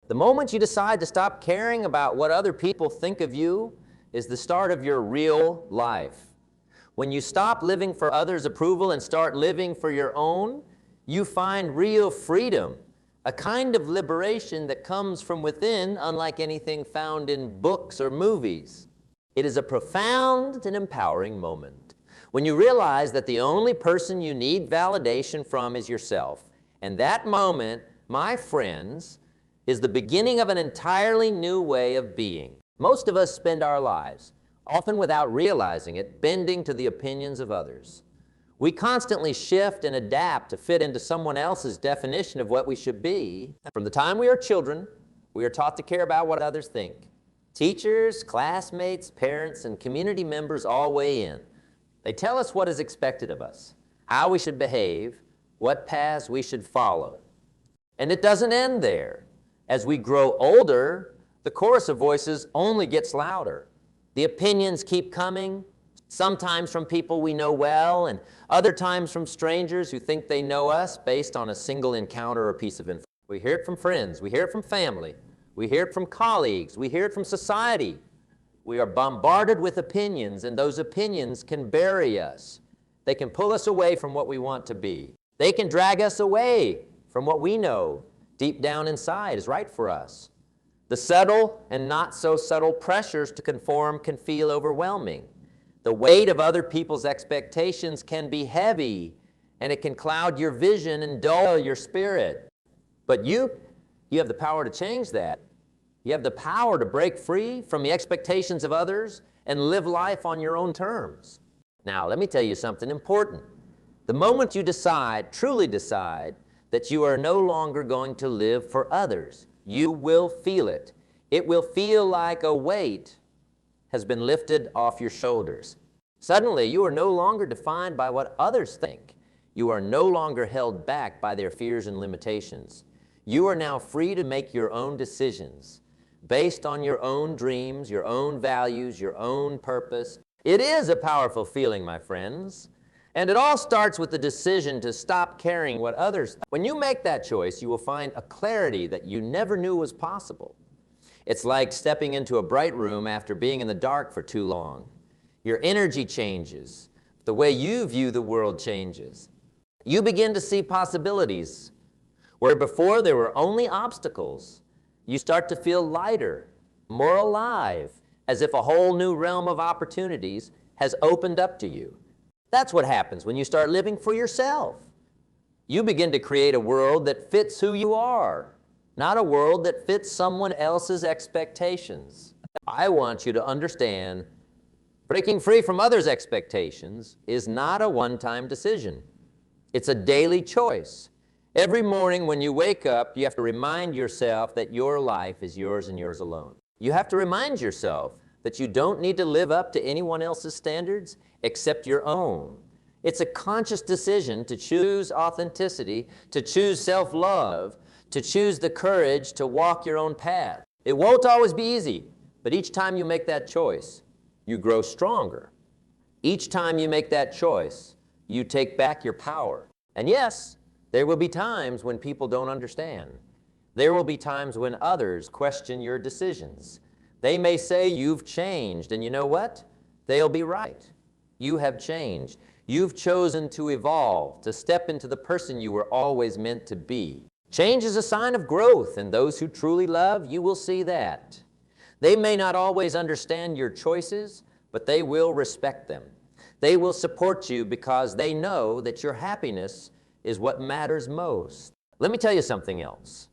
The moment you decide to stop caring about what other people think of you is the start of your real life. When you stop living for others' approval and start living for your own, you find real freedom, a kind of liberation that comes from within, unlike anything found in books or movies. It is a profound and empowering moment when you realize that the only person you need validation from is yourself. And that moment, my friends, is the beginning of an entirely new way of being. Most of us spend our lives, often without realizing it, bending to the opinions of others. We constantly shift and adapt to fit into someone else's definition of what we should be. From the time we are children, we are taught to care about what others think. Teachers, classmates, parents, and community members all weigh in. They tell us what is expected of us, how we should behave, what paths we should follow. And it doesn't end there. As we grow older, the chorus of voices only gets louder. The opinions keep coming, sometimes from people we know well, and other times from strangers who think they know us based on a single encounter or piece of information. We hear it from friends, we hear it from family, we hear it from colleagues, we hear it from society. We are bombarded with opinions, and those opinions can bury us. They can pull us away from what we want to be. They can drag us away from what we know deep down inside is right for us. The subtle and not so subtle pressures to conform can feel overwhelming. The weight of other people's expectations can be heavy, and it can cloud your vision and dull your spirit. But you have the power to change that. You have the power to break free from the expectations of others and live life on your own terms. Now, let me tell you something important. The moment you decide, truly decide, that you are no longer going to live for others, you will feel it. It will feel like a weight has been lifted off your shoulders. Suddenly, you are no longer defined by what others think. You are no longer held back by their fears and limitations. You are now free to make your own decisions based on your own dreams, your own values, your own purpose. It is a powerful feeling, my friends. And it all starts with the decision to stop caring what others think. When you make that choice, you will find a clarity that you never knew was possible. It's like stepping into a bright room after being in the dark for too long. Your energy changes. The way you view the world changes. You begin to see possibilities where before there were only obstacles. You start to feel lighter, more alive, as if a whole new realm of opportunities has opened up to you. That's what happens when you start living for yourself. You begin to create a world that fits who you are, not a world that fits someone else's expectations. I want you to understand, breaking free from others' expectations is not a one-time decision. It's a daily choice. Every morning when you wake up, you have to remind yourself that your life is yours and yours alone. You have to remind yourself that you don't need to live up to anyone else's standards except your own. It's a conscious decision to choose authenticity, to choose self-love, to choose the courage to walk your own path. It won't always be easy, but each time you make that choice, you grow stronger. Each time you make that choice, you take back your power. And yes, there will be times when people don't understand. There will be times when others question your decisions. They may say you've changed, and you know what? They'll be right. You have changed. You've chosen to evolve, to step into the person you were always meant to be. Change is a sign of growth, and those who truly love, you will see that. They may not always understand your choices, but they will respect them. They will support you because they know that your happiness is what matters most. Let me tell you something else.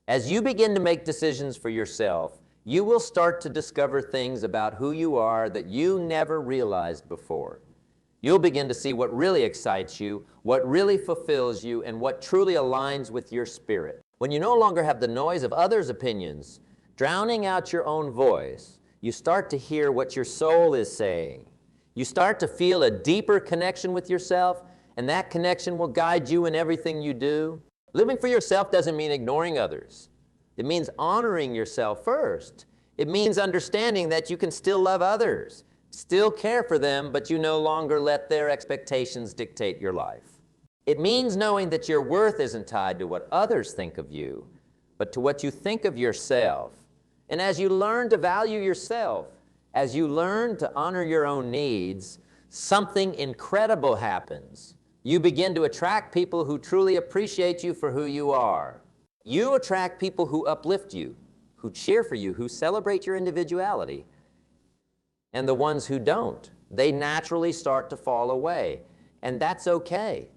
As you begin to make decisions for yourself, you will start to discover things about who you are that you never realized before. You'll begin to see what really excites you, what really fulfills you, and what truly aligns with your spirit. When you no longer have the noise of others' opinions drowning out your own voice, you start to hear what your soul is saying. You start to feel a deeper connection with yourself, and that connection will guide you in everything you do. Living for yourself doesn't mean ignoring others. It means honoring yourself first. It means understanding that you can still love others, still care for them, but you no longer let their expectations dictate your life. It means knowing that your worth isn't tied to what others think of you, but to what you think of yourself. And as you learn to value yourself, as you learn to honor your own needs, something incredible happens. You begin to attract people who truly appreciate you for who you are. You attract people who uplift you, who cheer for you, who celebrate your individuality. And the ones who don't, they naturally start to fall away. And that's okay.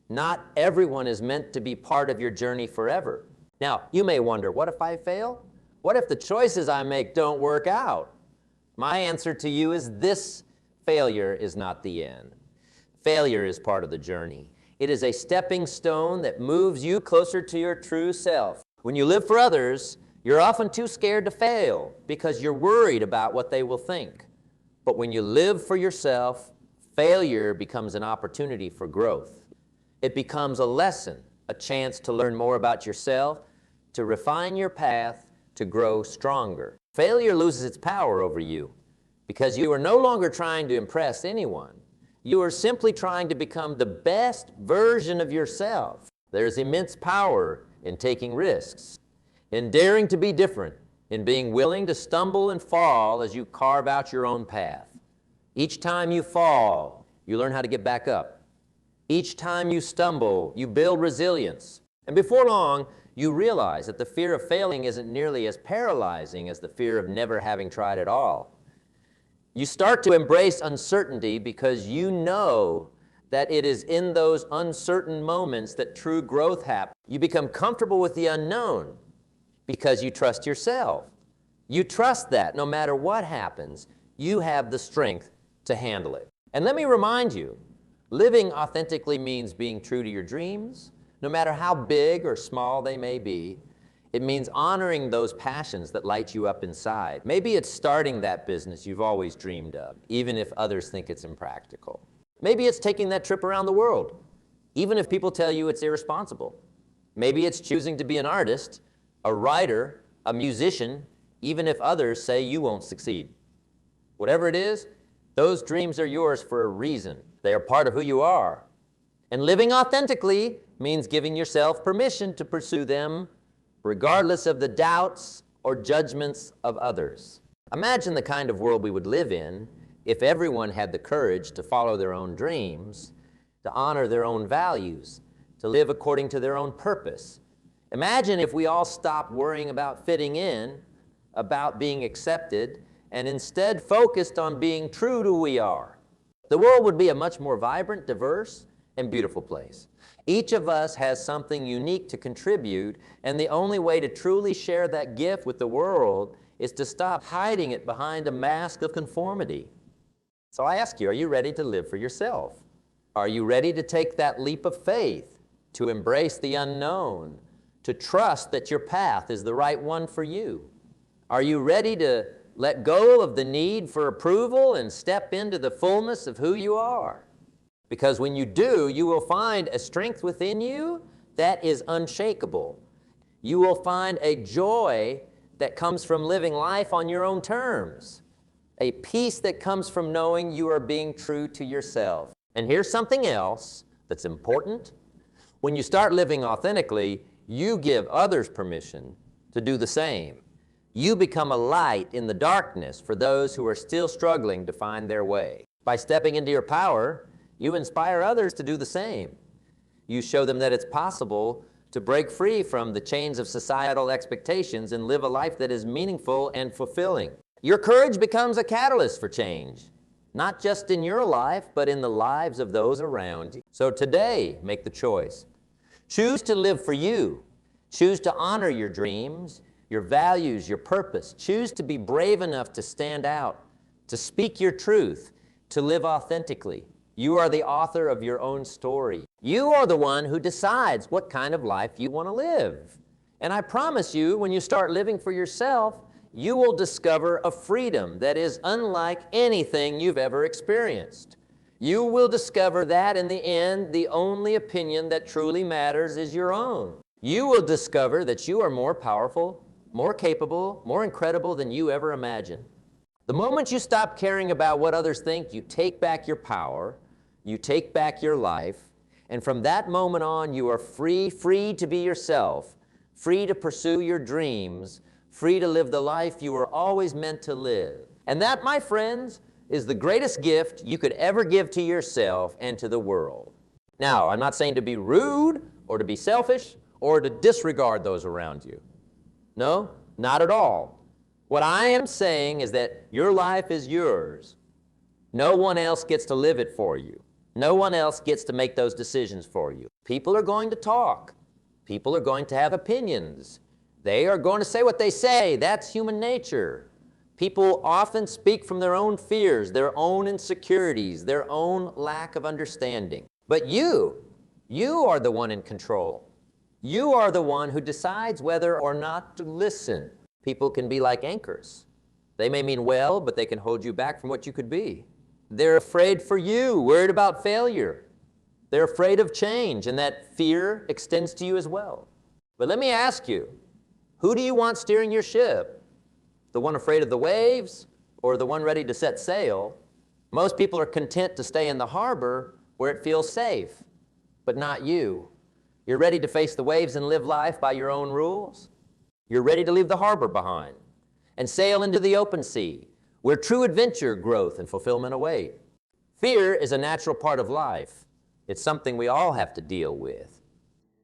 Not everyone is meant to be part of your journey forever. Now, you may wonder, what if I fail? What if the choices I make don't work out? My answer to you is this: failure is not the end. Failure is part of the journey. It is a stepping stone that moves you closer to your true self. When you live for others, you're often too scared to fail because you're worried about what they will think. But when you live for yourself, failure becomes an opportunity for growth. It becomes a lesson, a chance to learn more about yourself, to refine your path, to grow stronger. Failure loses its power over you because you are no longer trying to impress anyone. You are simply trying to become the best version of yourself. There's immense power in taking risks, in daring to be different, in being willing to stumble and fall as you carve out your own path. Each time you fall, you learn how to get back up. Each time you stumble, you build resilience. And before long, you realize that the fear of failing isn't nearly as paralyzing as the fear of never having tried at all. You start to embrace uncertainty because you know that it is in those uncertain moments that true growth happens. You become comfortable with the unknown because you trust yourself. You trust that no matter what happens, you have the strength to handle it. And let me remind you, living authentically means being true to your dreams, no matter how big or small they may be. It means honoring those passions that light you up inside. Maybe it's starting that business you've always dreamed of, even if others think it's impractical. Maybe it's taking that trip around the world, even if people tell you it's irresponsible. Maybe it's choosing to be an artist, a writer, a musician, even if others say you won't succeed. Whatever it is, those dreams are yours for a reason. They are part of who you are. And living authentically means giving yourself permission to pursue them regardless of the doubts or judgments of others. Imagine the kind of world we would live in if everyone had the courage to follow their own dreams, to honor their own values, to live according to their own purpose. Imagine if we all stopped worrying about fitting in, about being accepted, and instead focused on being true to who we are. The world would be a much more vibrant, diverse, and beautiful place. Each of us has something unique to contribute, and the only way to truly share that gift with the world is to stop hiding it behind a mask of conformity. So I ask you, are you ready to live for yourself? Are you ready to take that leap of faith, to embrace the unknown, to trust that your path is the right one for you? Are you ready to let go of the need for approval and step into the fullness of who you are? Because when you do, you will find a strength within you that is unshakable. You will find a joy that comes from living life on your own terms, a peace that comes from knowing you are being true to yourself. And here's something else that's important. When you start living authentically, you give others permission to do the same. You become a light in the darkness for those who are still struggling to find their way. By stepping into your power, you inspire others to do the same. You show them that it's possible to break free from the chains of societal expectations and live a life that is meaningful and fulfilling. Your courage becomes a catalyst for change, not just in your life, but in the lives of those around you. So today, make the choice. Choose to live for you. Choose to honor your dreams, your values, your purpose. Choose to be brave enough to stand out, to speak your truth, to live authentically. You are the author of your own story. You are the one who decides what kind of life you want to live. And I promise you, when you start living for yourself, you will discover a freedom that is unlike anything you've ever experienced. You will discover that in the end, the only opinion that truly matters is your own. You will discover that you are more powerful, more capable, more incredible than you ever imagined. The moment you stop caring about what others think, you take back your power, you take back your life, and from that moment on, you are free to be yourself, free to pursue your dreams, free to live the life you were always meant to live. And that, my friends, is the greatest gift you could ever give to yourself and to the world. Now, I'm not saying to be rude or to be selfish or to disregard those around you. No, not at all. What I am saying is that your life is yours. No one else gets to live it for you. No one else gets to make those decisions for you. People are going to talk. People are going to have opinions. They are going to say what they say. That's human nature. People often speak from their own fears, their own insecurities, their own lack of understanding. But you are the one in control. You are the one who decides whether or not to listen. People can be like anchors. They may mean well, but they can hold you back from what you could be. They're afraid for you, worried about failure. They're afraid of change, and that fear extends to you as well. But let me ask you, who do you want steering your ship? The one afraid of the waves or the one ready to set sail? Most people are content to stay in the harbor where it feels safe, but not you. You're ready to face the waves and live life by your own rules. You're ready to leave the harbor behind and sail into the open sea, where true adventure, growth, and fulfillment await. Fear is a natural part of life. It's something we all have to deal with.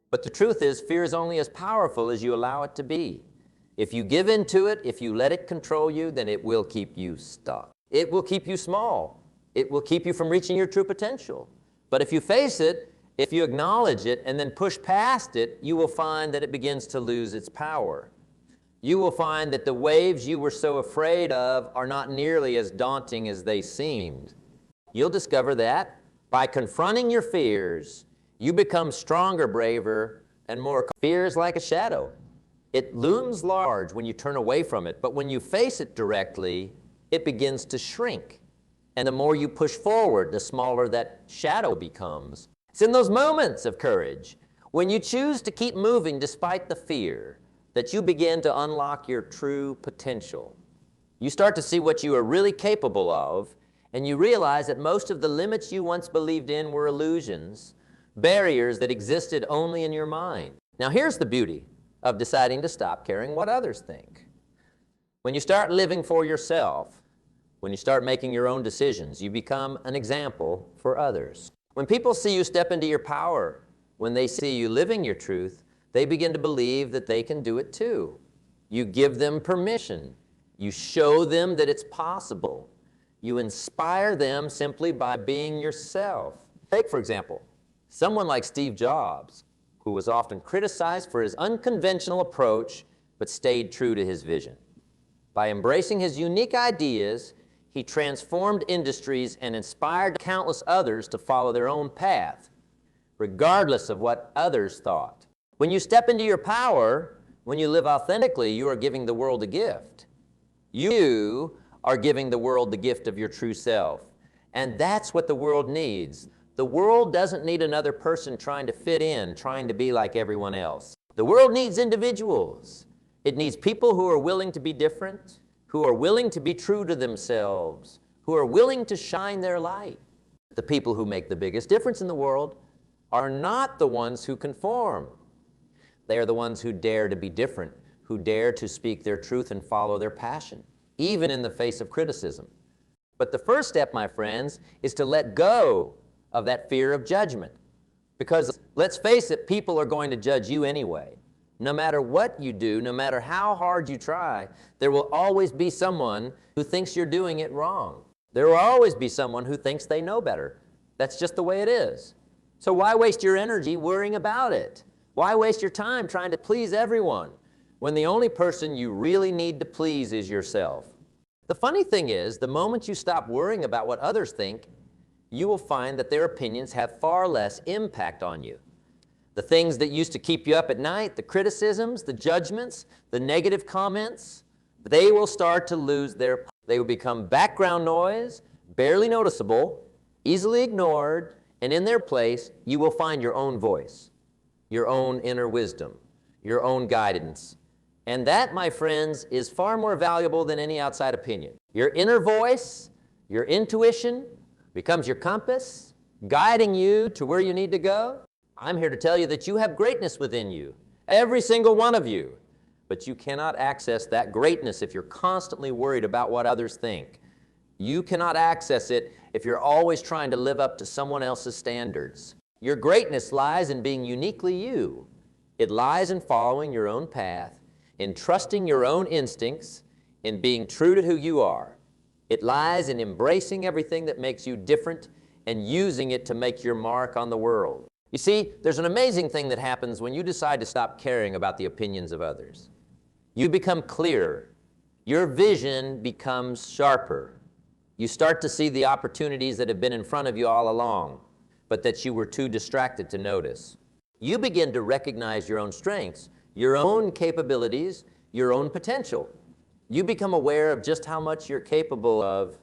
But the truth is, fear is only as powerful as you allow it to be. If you give in to it, if you let it control you, then it will keep you stuck. It will keep you small. It will keep you from reaching your true potential. But if you face it, if you acknowledge it and then push past it, you will find that it begins to lose its power. You will find that the waves you were so afraid of are not nearly as daunting as they seemed. You'll discover that by confronting your fears, you become stronger, braver, and more. Fear is like a shadow. It looms large when you turn away from it, but when you face it directly, it begins to shrink. And the more you push forward, the smaller that shadow becomes. It's in those moments of courage, when you choose to keep moving despite the fear, that you begin to unlock your true potential. You start to see what you are really capable of, and you realize that most of the limits you once believed in were illusions, barriers that existed only in your mind. Now here's the beauty of deciding to stop caring what others think. When you start living for yourself, when you start making your own decisions, you become an example for others. When people see you step into your power, when they see you living your truth, they begin to believe that they can do it too. You give them permission. You show them that it's possible. You inspire them simply by being yourself. Take, for example, someone like Steve Jobs, who was often criticized for his unconventional approach, but stayed true to his vision. By embracing his unique ideas, he transformed industries and inspired countless others to follow their own path, regardless of what others thought. When you step into your power, when you live authentically, you are giving the world a gift. You are giving the world the gift of your true self. And that's what the world needs. The world doesn't need another person trying to fit in, trying to be like everyone else. The world needs individuals. It needs people who are willing to be different, who are willing to be true to themselves, who are willing to shine their light. The people who make the biggest difference in the world are not the ones who conform. They are the ones who dare to be different, who dare to speak their truth and follow their passion, even in the face of criticism. But the first step, my friends, is to let go of that fear of judgment. Because let's face it, people are going to judge you anyway. No matter what you do, no matter how hard you try, there will always be someone who thinks you're doing it wrong. There will always be someone who thinks they know better. That's just the way it is. So why waste your energy worrying about it? Why waste your time trying to please everyone when the only person you really need to please is yourself? The funny thing is, the moment you stop worrying about what others think, you will find that their opinions have far less impact on you. The things that used to keep you up at night, the criticisms, the judgments, the negative comments, they will start to lose their power. They will become background noise, barely noticeable, easily ignored, and in their place, you will find your own voice, your own inner wisdom, your own guidance. And that, my friends, is far more valuable than any outside opinion. Your inner voice, your intuition, becomes your compass, guiding you to where you need to go. I'm here to tell you that you have greatness within you, Every single one of you. But you cannot access that greatness if you're constantly worried about what others think. You cannot access it if you're always trying to live up to someone else's standards. Your greatness lies in being uniquely you. It lies in following your own path, in trusting your own instincts, in being true to who you are. It lies in embracing everything that makes you different and using it to make your mark on the world. You see, there's an amazing thing that happens when you decide to stop caring about the opinions of others. You become clearer. Your vision becomes sharper. You start to see the opportunities that have been in front of you all along, but that you were too distracted to notice. You begin to recognize your own strengths, your own capabilities, your own potential. You become aware of just how much you're capable of,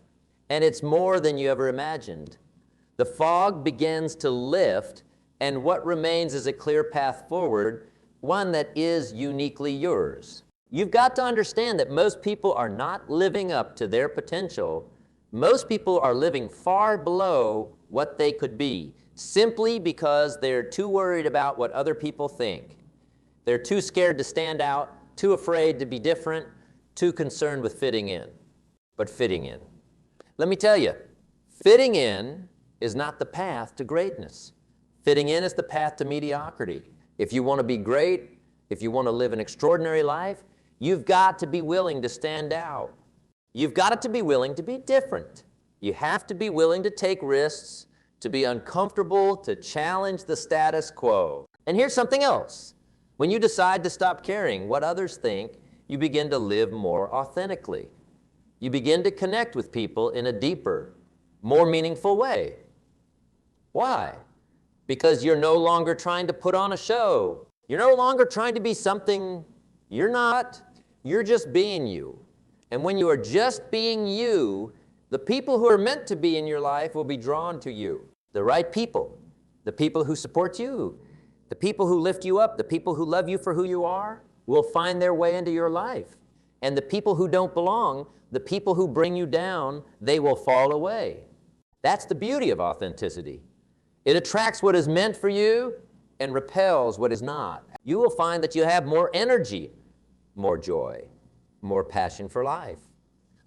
and it's more than you ever imagined. The fog begins to lift, and what remains is a clear path forward, one that is uniquely yours. You've got to understand that most people are not living up to their potential. Most people are living far below what they could be, simply because they're too worried about what other people think. They're too scared to stand out, too afraid to be different, too concerned with fitting in. But fitting in. Let me tell you, fitting in is not the path to greatness. Fitting in is the path to mediocrity. If you want to be great, if you want to live an extraordinary life, you've got to be willing to stand out. You've got to be willing to be different. You have to be willing to take risks, to be uncomfortable, to challenge the status quo. And here's something else. When you decide to stop caring what others think, you begin to live more authentically. You begin to connect with people in a deeper, more meaningful way. Why? Because you're no longer trying to put on a show. You're no longer trying to be something you're not. You're just being you. And when you are just being you, the people who are meant to be in your life will be drawn to you. The right people, the people who support you, the people who lift you up, the people who love you for who you are, will find their way into your life. And the people who don't belong, the people who bring you down, they will fall away. That's the beauty of authenticity. It attracts what is meant for you and repels what is not. You will find that you have more energy, more joy, more passion for life.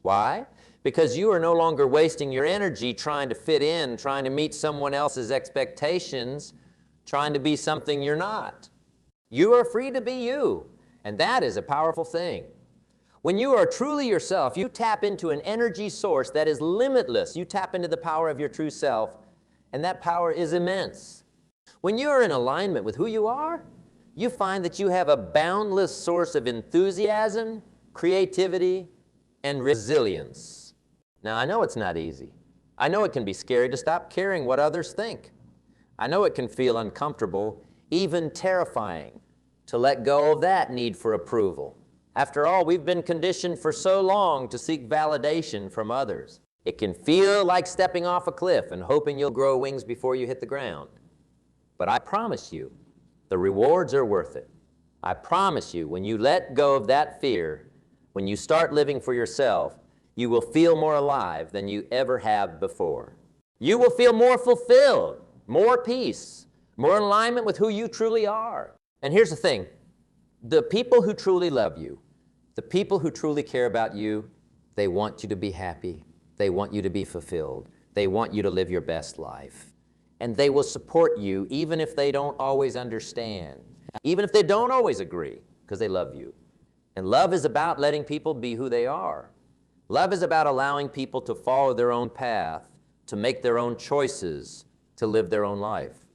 Why? Because you are no longer wasting your energy trying to fit in, trying to meet someone else's expectations, trying to be something you're not. You are free to be you, and that is a powerful thing. When you are truly yourself, you tap into an energy source that is limitless. You tap into the power of your true self, and that power is immense. When you are in alignment with who you are, you find that you have a boundless source of enthusiasm, creativity, and resilience. Now, I know it's not easy. I know it can be scary to stop caring what others think. I know it can feel uncomfortable, even terrifying, to let go of that need for approval. After all, we've been conditioned for so long to seek validation from others. It can feel like stepping off a cliff and hoping you'll grow wings before you hit the ground. But I promise you, the rewards are worth it. I promise you, when you let go of that fear, when you start living for yourself, you will feel more alive than you ever have before. You will feel more fulfilled, more peace, more in alignment with who you truly are. And here's the thing, the people who truly love you, the people who truly care about you, they want you to be happy. They want you to be fulfilled. They want you to live your best life. And they will support you even if they don't always understand, even if they don't always agree, because they love you. And love is about letting people be who they are. Love is about allowing people to follow their own path, to make their own choices, to live their own life.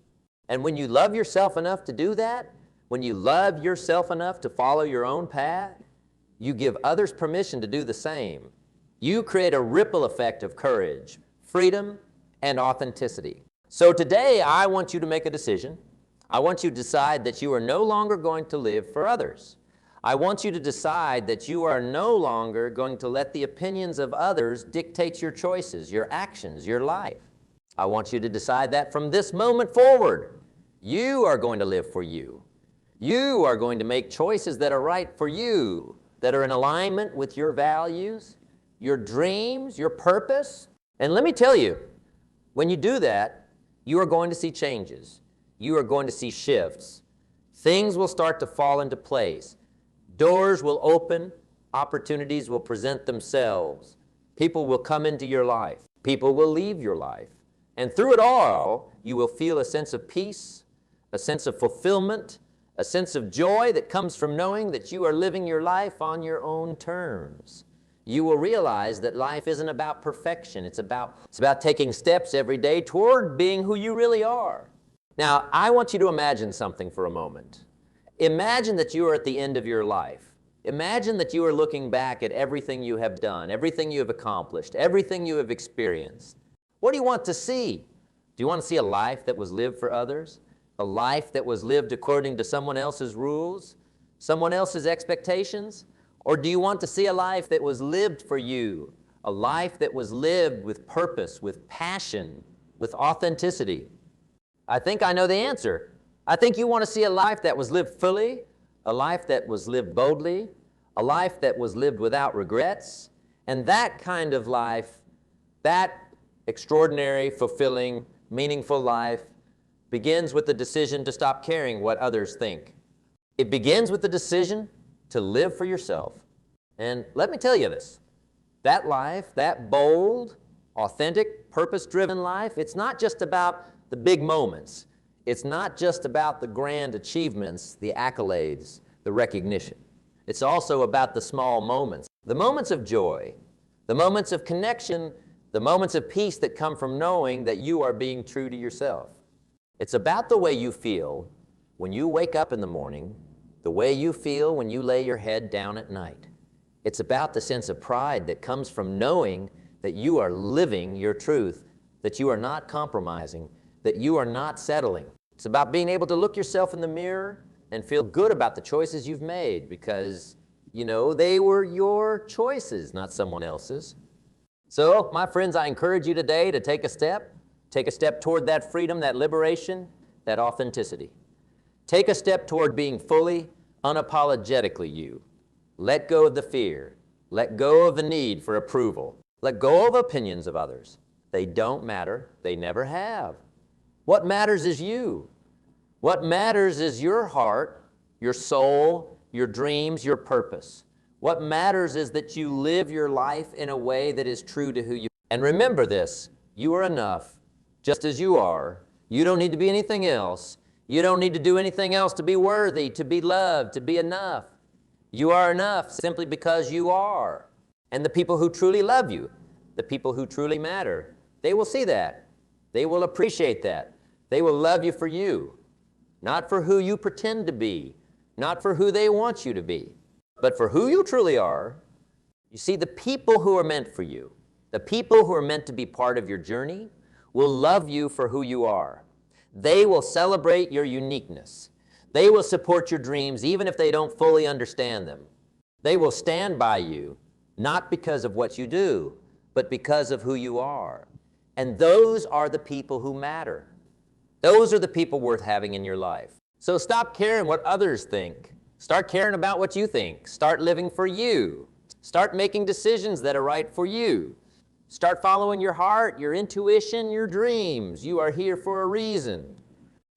And when you love yourself enough to do that, when you love yourself enough to follow your own path, you give others permission to do the same. You create a ripple effect of courage, freedom, and authenticity. So today, I want you to make a decision. I want you to decide that you are no longer going to live for others. I want you to decide that you are no longer going to let the opinions of others dictate your choices, your actions, your life. I want you to decide that from this moment forward, you are going to live for you. You are going to make choices that are right for you, that are in alignment with your values, your dreams, your purpose. And let me tell you, when you do that, you are going to see changes. You are going to see shifts. Things will start to fall into place. Doors will open, opportunities will present themselves. People will come into your life. People will leave your life. And through it all, you will feel a sense of peace, a sense of fulfillment, a sense of joy that comes from knowing that you are living your life on your own terms. You will realize that life isn't about perfection. It's about taking steps every day toward being who you really are. Now, I want you to imagine something for a moment. Imagine that you are at the end of your life. Imagine that you are looking back at everything you have done, everything you have accomplished, everything you have experienced. What do you want to see? Do you want to see a life that was lived for others? A life that was lived according to someone else's rules, someone else's expectations? Or do you want to see a life that was lived for you, a life that was lived with purpose, with passion, with authenticity? I think I know the answer. I think you want to see a life that was lived fully, a life that was lived boldly, a life that was lived without regrets. And that kind of life, that extraordinary, fulfilling, meaningful life, begins with the decision to stop caring what others think. It begins with the decision to live for yourself. And let me tell you this, that life, that bold, authentic, purpose-driven life, it's not just about the big moments. It's not just about the grand achievements, the accolades, the recognition. It's also about the small moments, the moments of joy, the moments of connection, the moments of peace that come from knowing that you are being true to yourself. It's about the way you feel when you wake up in the morning, the way you feel when you lay your head down at night. It's about the sense of pride that comes from knowing that you are living your truth, that you are not compromising, that you are not settling. It's about being able to look yourself in the mirror and feel good about the choices you've made because, you know, they were your choices, not someone else's. So, my friends, I encourage you today to take a step toward that freedom, that liberation, that authenticity. Take a step toward being fully, unapologetically you. Let go of the fear. Let go of the need for approval. Let go of opinions of others. They don't matter. They never have. What matters is you. What matters is your heart, your soul, your dreams, your purpose. What matters is that you live your life in a way that is true to who you are. And remember this, you are enough just as you are. You don't need to be anything else. You don't need to do anything else to be worthy, to be loved, to be enough. You are enough simply because you are. And the people who truly love you, the people who truly matter, they will see that. They will appreciate that. They will love you for you, not for who you pretend to be, not for who they want you to be, but for who you truly are. You see, the people who are meant for you, the people who are meant to be part of your journey, will love you for who you are. They will celebrate your uniqueness. They will support your dreams even if they don't fully understand them. They will stand by you, not because of what you do, but because of who you are. And those are the people who matter. Those are the people worth having in your life. So stop caring what others think. Start caring about what you think. Start living for you. Start making decisions that are right for you. Start following your heart, your intuition, your dreams. You are here for a reason.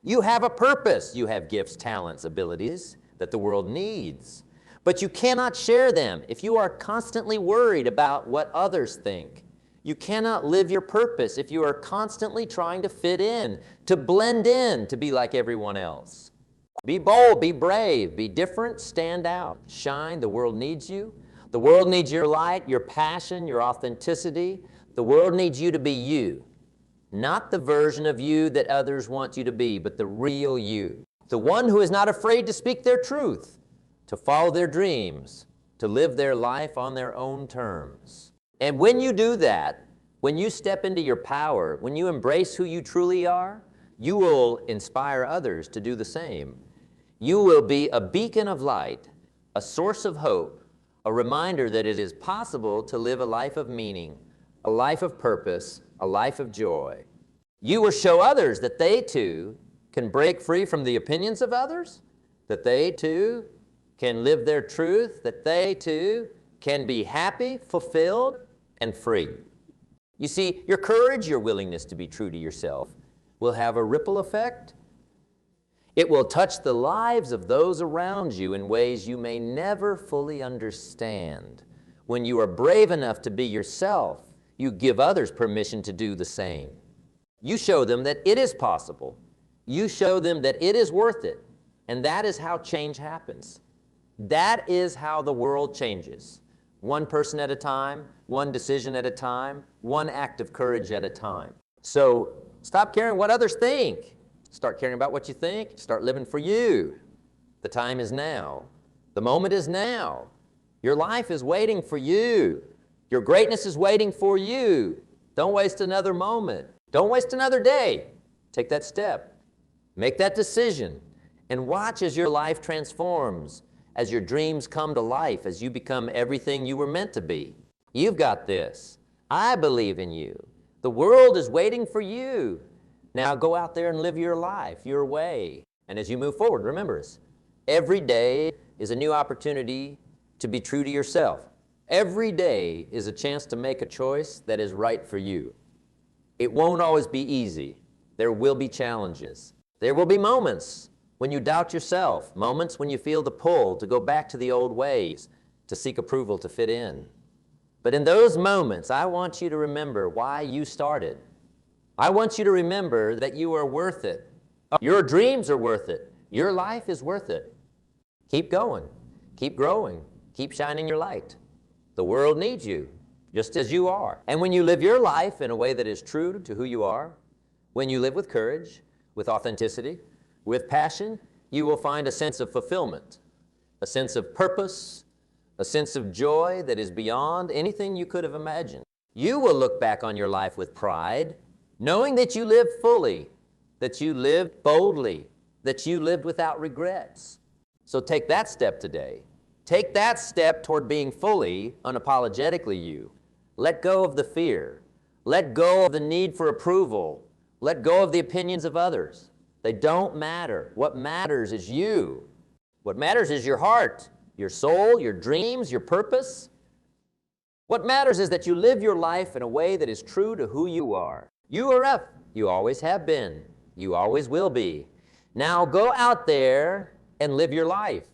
You have a purpose. You have gifts, talents, abilities that the world needs. But you cannot share them if you are constantly worried about what others think. You cannot live your purpose if you are constantly trying to fit in, to blend in, to be like everyone else. Be bold, be brave, be different, stand out, shine. The world needs you. The world needs your light, your passion, your authenticity. The world needs you to be you, not the version of you that others want you to be, but the real you. The one who is not afraid to speak their truth, to follow their dreams, to live their life on their own terms. And when you do that, when you step into your power, when you embrace who you truly are, you will inspire others to do the same. You will be a beacon of light, a source of hope, a reminder that it is possible to live a life of meaning, a life of purpose, a life of joy. You will show others that they too can break free from the opinions of others, that they too can live their truth, that they too can be happy, fulfilled, and free. You see, your courage, your willingness to be true to yourself will have a ripple effect. It will touch the lives of those around you in ways you may never fully understand. When you are brave enough to be yourself, you give others permission to do the same. You show them that it is possible. You show them that it is worth it. And that is how change happens. That is how the world changes. One person at a time, one decision at a time, one act of courage at a time. So stop caring what others think. Start caring about what you think. Start living for you. The time is now. The moment is now. Your life is waiting for you. Your greatness is waiting for you. Don't waste another moment. Don't waste another day. Take that step. Make that decision. And watch as your life transforms, as your dreams come to life, as you become everything you were meant to be. You've got this. I believe in you. The world is waiting for you. Now go out there and live your life, your way. And as you move forward, remember this. Every day is a new opportunity to be true to yourself. Every day is a chance to make a choice that is right for you. It won't always be easy. There will be challenges. There will be moments when you doubt yourself, moments when you feel the pull to go back to the old ways, to seek approval, to fit in. But in those moments, I want you to remember why you started. I want you to remember that you are worth it. Your dreams are worth it. Your life is worth it. Keep going. Keep growing. Keep shining your light. The world needs you, just as you are. And when you live your life in a way that is true to who you are, when you live with courage, with authenticity, with passion, you will find a sense of fulfillment, a sense of purpose, a sense of joy that is beyond anything you could have imagined. You will look back on your life with pride, knowing that you lived fully, that you lived boldly, that you lived without regrets. So take that step today. Take that step toward being fully, unapologetically you. Let go of the fear. Let go of the need for approval. Let go of the opinions of others. They don't matter. What matters is you. What matters is your heart, your soul, your dreams, your purpose. What matters is that you live your life in a way that is true to who you are. You are up. You always have been. You always will be. Now go out there and live your life.